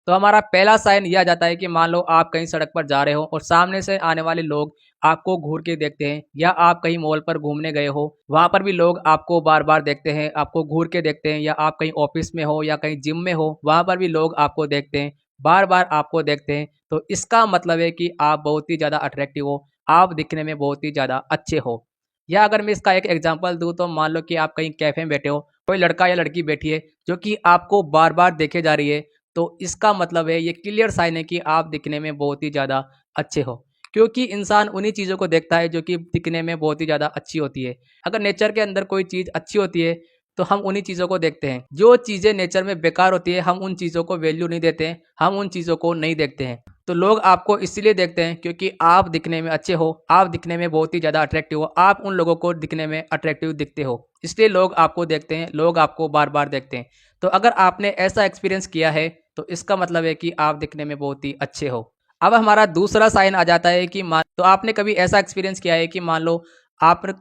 तो हमारा पहला साइन यह आ जाता है कि मान लो आप कहीं सड़क पर जा रहे हो और सामने से आने वाले लोग आपको घूर के देखते हैं, या आप कहीं मॉल पर घूमने गए हो, वहां पर भी लोग आपको बार बार देखते हैं, आपको घूर के देखते हैं, या आप कहीं ऑफिस में हो या कहीं जिम में हो, वहां पर भी लोग आपको देखते हैं, बार बार आपको देखते हैं। तो इसका मतलब है कि आप बहुत ही ज़्यादा अट्रैक्टिव हो, आप दिखने में बहुत ही ज़्यादा अच्छे हो। या अगर मैं इसका एक एग्जांपल दूं तो मान लो कि आप कहीं कैफे में बैठे हो, कोई लड़का या लड़की बैठी है जो कि आपको बार बार देखे जा रही है, तो इसका मतलब है, ये क्लियर साइन है कि आप दिखने में बहुत ही ज़्यादा अच्छे हो। क्योंकि इंसान उन्हीं चीज़ों को देखता है जो कि दिखने में बहुत ही ज़्यादा अच्छी होती है। अगर नेचर के अंदर कोई चीज़ अच्छी होती है तो हम उन्हीं चीज़ों को देखते हैं। जो चीज़ें नेचर में बेकार होती है हम उन चीज़ों को वैल्यू नहीं देते हैं, हम उन चीज़ों को नहीं देखते हैं। तो लोग आपको इसलिए देखते हैं क्योंकि आप दिखने में अच्छे हो, आप दिखने में बहुत ही ज़्यादा अट्रैक्टिव हो, आप उन लोगों को दिखने में अट्रैक्टिव दिखते हो, इसलिए लोग आपको देखते हैं, लोग आपको बार बार देखते हैं। तो अगर आपने ऐसा एक्सपीरियंस किया है तो इसका मतलब है कि आप दिखने में बहुत ही अच्छे हो। अब हमारा दूसरा साइन आ जाता है कि मान तो आपने कभी ऐसा एक्सपीरियंस किया है कि मान लो आप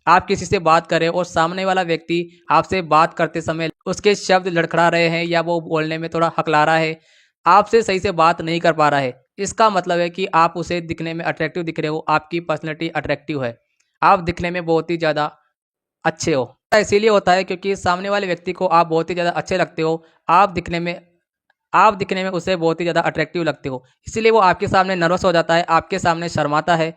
आप किसी से बात कर रहे हो और सामने वाला व्यक्ति आपसे बात करते समय उसके शब्द लड़खड़ा रहे हैं, या वो बोलने में थोड़ा हकला रहा है, आपसे सही से बात नहीं कर पा रहा है। इसका मतलब है कि आप उसे दिखने में अट्रैक्टिव दिख रहे हो, आपकी पर्सनैलिटी अट्रैक्टिव है, आप दिखने में बहुत ही ज़्यादा अच्छे हो। ऐसा इसीलिए होता है क्योंकि सामने वाले व्यक्ति को आप बहुत ही ज़्यादा अच्छे लगते हो, आप दिखने में आप दिखने में उसे बहुत ही ज़्यादा अट्रैक्टिव लगते हो, इसीलिए वो आपके सामने नर्वस हो जाता है, आपके सामने शर्माता है,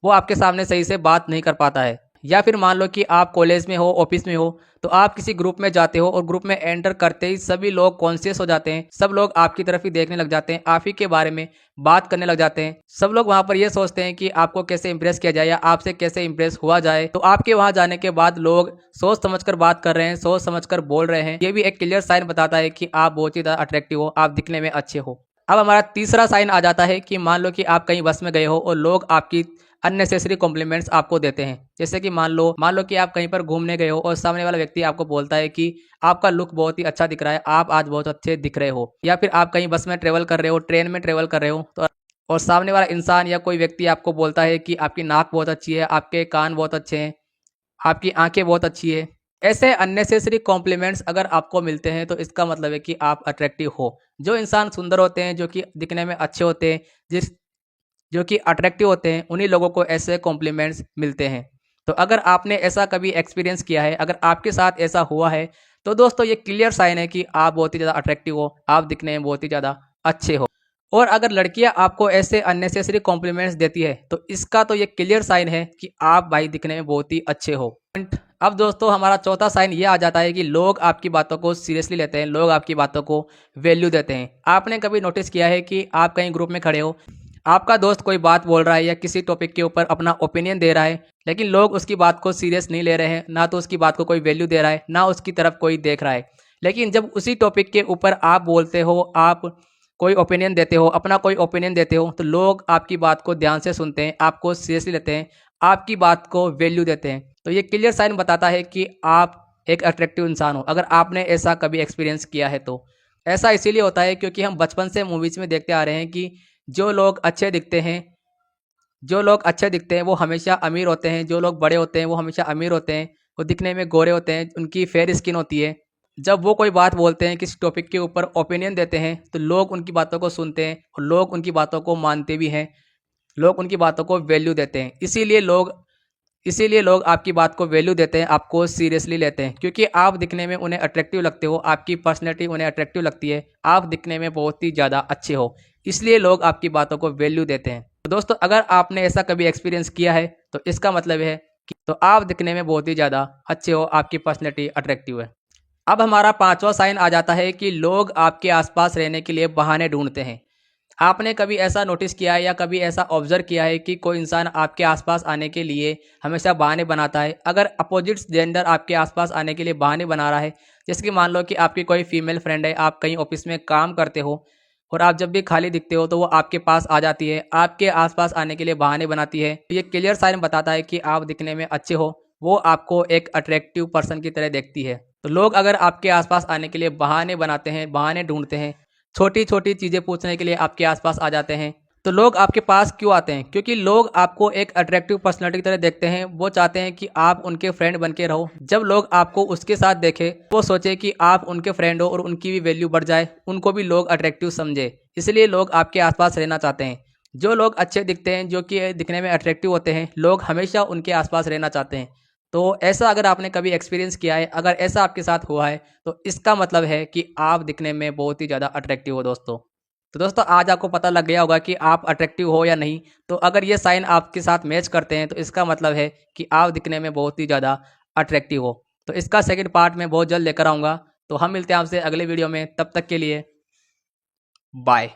वो आपके सामने सही से बात नहीं कर पाता है। या फिर मान लो कि आप कॉलेज में हो, ऑफिस में हो, तो आप किसी ग्रुप में जाते हो और ग्रुप में एंटर करते ही सभी लोग कॉन्शियस हो जाते हैं, सब लोग आपकी तरफ ही देखने लग जाते हैं, आप ही के बारे में बात करने लग जाते हैं। सब लोग वहां पर ये सोचते हैं कि आपको कैसे इंप्रेस किया जाए या आपसे कैसे इंप्रेस हुआ जाए। तो आपके वहां जाने के बाद लोग सोच समझकर बात कर रहे हैं, सोच समझकर बोल रहे हैं, ये भी एक क्लियर साइन बताता है कि आप बहुत ही ज़्यादा अट्रैक्टिव हो, आप दिखने में अच्छे हो। अब हमारा तीसरा साइन आ जाता है कि मान लो कि आप कहीं बस में गए हो और लोग आपकी अननेसेसरी कॉम्प्लीमेंट्स आपको देते हैं। जैसे कि मान लो कि आप कहीं पर घूमने गए हो और सामने वाला व्यक्ति आपको बोलता है कि आपका लुक बहुत ही अच्छा दिख रहा है, आप आज बहुत अच्छे दिख रहे हो। या फिर आप कहीं बस में ट्रेवल कर रहे हो, ट्रेन में ट्रेवल कर रहे हो, तो और सामने वाला इंसान या कोई व्यक्ति आपको बोलता है कि आपकी नाक बहुत अच्छी है, आपके कान बहुत अच्छे हैं, आपकी आंखें बहुत अच्छी है। ऐसे अननेसेसरी कॉम्प्लीमेंट्स अगर आपको मिलते हैं तो इसका मतलब है कि आप अट्रैक्टिव हो। जो इंसान सुंदर होते हैं, जो कि दिखने में अच्छे होते हैं, जिस जो कि अट्रैक्टिव होते हैं, उन्हीं लोगों को ऐसे कॉम्प्लीमेंट्स मिलते हैं। तो अगर आपने ऐसा कभी एक्सपीरियंस किया है, अगर आपके साथ ऐसा हुआ है, तो दोस्तों ये क्लियर साइन है कि आप बहुत ही ज़्यादा अट्रैक्टिव हो, आप दिखने में बहुत ही ज़्यादा अच्छे हो। और अगर लड़कियां आपको ऐसे अननेसेसरी कॉम्प्लीमेंट्स देती है तो इसका तो ये क्लियर साइन है कि आप भाई दिखने में बहुत ही अच्छे हो। अब दोस्तों हमारा चौथा साइन ये आ जाता है कि लोग आपकी बातों को सीरियसली लेते हैं, लोग आपकी बातों को वैल्यू देते हैं। आपने कभी नोटिस किया है कि आप कहीं ग्रुप में खड़े हो, आपका दोस्त कोई बात बोल रहा है या किसी टॉपिक के ऊपर अपना ओपिनियन दे रहा है, लेकिन लोग उसकी बात को सीरियस नहीं ले रहे हैं, ना तो उसकी बात को कोई वैल्यू दे रहा है, ना उसकी तरफ कोई देख रहा है। लेकिन जब उसी टॉपिक के ऊपर आप बोलते हो, आप कोई ओपिनियन देते हो, अपना कोई ओपिनियन देते हो, तो लोग आपकी बात को ध्यान से सुनते हैं, आपको सीरियसली लेते हैं, आपकी बात को वैल्यू देते हैं। तो ये क्लियर साइन बताता है कि आप एक अट्रैक्टिव इंसान हो, अगर आपने ऐसा कभी एक्सपीरियंस किया है तो। ऐसा इसीलिए होता है क्योंकि हम बचपन से मूवीज़ में देखते आ रहे हैं कि जो लोग अच्छे दिखते हैं जो लोग अच्छे दिखते हैं वो हमेशा अमीर होते हैं, जो लोग बड़े होते हैं वो हमेशा अमीर होते हैं, वो दिखने में गोरे होते हैं, उनकी फेयर स्किन होती है। जब वो कोई बात बोलते हैं, किसी टॉपिक के ऊपर ओपिनियन देते हैं, तो लोग उनकी बातों को सुनते हैं और लोग उनकी बातों को मानते भी हैं, लोग उनकी बातों को वैल्यू देते हैं। इसीलिए लोग आपकी बात को वैल्यू देते हैं, आपको सीरियसली लेते हैं, क्योंकि आप दिखने में उन्हें अट्रैक्टिव लगते हो, आपकी पर्सनैलिटी उन्हें अट्रैक्टिव लगती है, आप दिखने में बहुत ही ज़्यादा अच्छे हो, इसलिए लोग आपकी बातों को वैल्यू देते हैं। तो दोस्तों अगर आपने ऐसा कभी एक्सपीरियंस किया है तो इसका मतलब है कि तो आप दिखने में बहुत ही ज़्यादा अच्छे हो, आपकी पर्सनैलिटी अट्रैक्टिव है। अब हमारा पांचवा साइन आ जाता है कि लोग आपके आसपास रहने के लिए बहाने ढूंढते हैं। आपने कभी ऐसा नोटिस किया है या कभी ऐसा ऑब्जर्व किया है कि कोई इंसान आपके आसपास आने के लिए हमेशा बहाने बनाता है। अगर अपोजिट जेंडर आपके आसपास आने के लिए बहाने बना रहा है, जैसे कि मान लो कि आपकी कोई फीमेल फ्रेंड है, आप कहीं ऑफिस में काम करते हो और आप जब भी खाली दिखते हो तो वो आपके पास आ जाती है, आपके आसपास आने के लिए बहाने बनाती है। तो ये क्लियर साइन बताता है कि आप दिखने में अच्छे हो, वो आपको एक अट्रैक्टिव पर्सन की तरह देखती है। तो लोग अगर आपके आसपास आने के लिए बहाने बनाते हैं, बहाने ढूंढते हैं, छोटी छोटी चीज़ें पूछने के लिए आपके आसपास आ जाते हैं, तो लोग आपके पास क्यों आते हैं? क्योंकि लोग आपको एक अट्रैक्टिव पर्सनैलिटी की तरह देखते हैं। वो चाहते हैं कि आप उनके फ्रेंड बन के रहो। जब लोग आपको उसके साथ देखें, वो सोचे कि आप उनके फ्रेंड हो और उनकी भी वैल्यू बढ़ जाए, उनको भी लोग अट्रैक्टिव समझे। इसलिए लोग आपके आसपास रहना चाहते हैं। जो लोग अच्छे दिखते हैं, जो कि दिखने में अट्रैक्टिव होते हैं, लोग हमेशा उनके आसपास रहना चाहते हैं। तो ऐसा अगर आपने कभी एक्सपीरियंस किया है, अगर ऐसा आपके साथ हुआ है, तो इसका मतलब है कि आप दिखने में बहुत ही ज़्यादा अट्रैक्टिव हो दोस्तों। तो दोस्तों आज आपको पता लग गया होगा कि आप अट्रैक्टिव हो या नहीं। तो अगर ये साइन आपके साथ मैच करते हैं तो इसका मतलब है कि आप दिखने में बहुत ही ज़्यादा अट्रैक्टिव हो। तो इसका सेकंड पार्ट मैं बहुत जल्द लेकर आऊँगा। तो हम मिलते हैं आपसे अगले वीडियो में, तब तक के लिए बाय।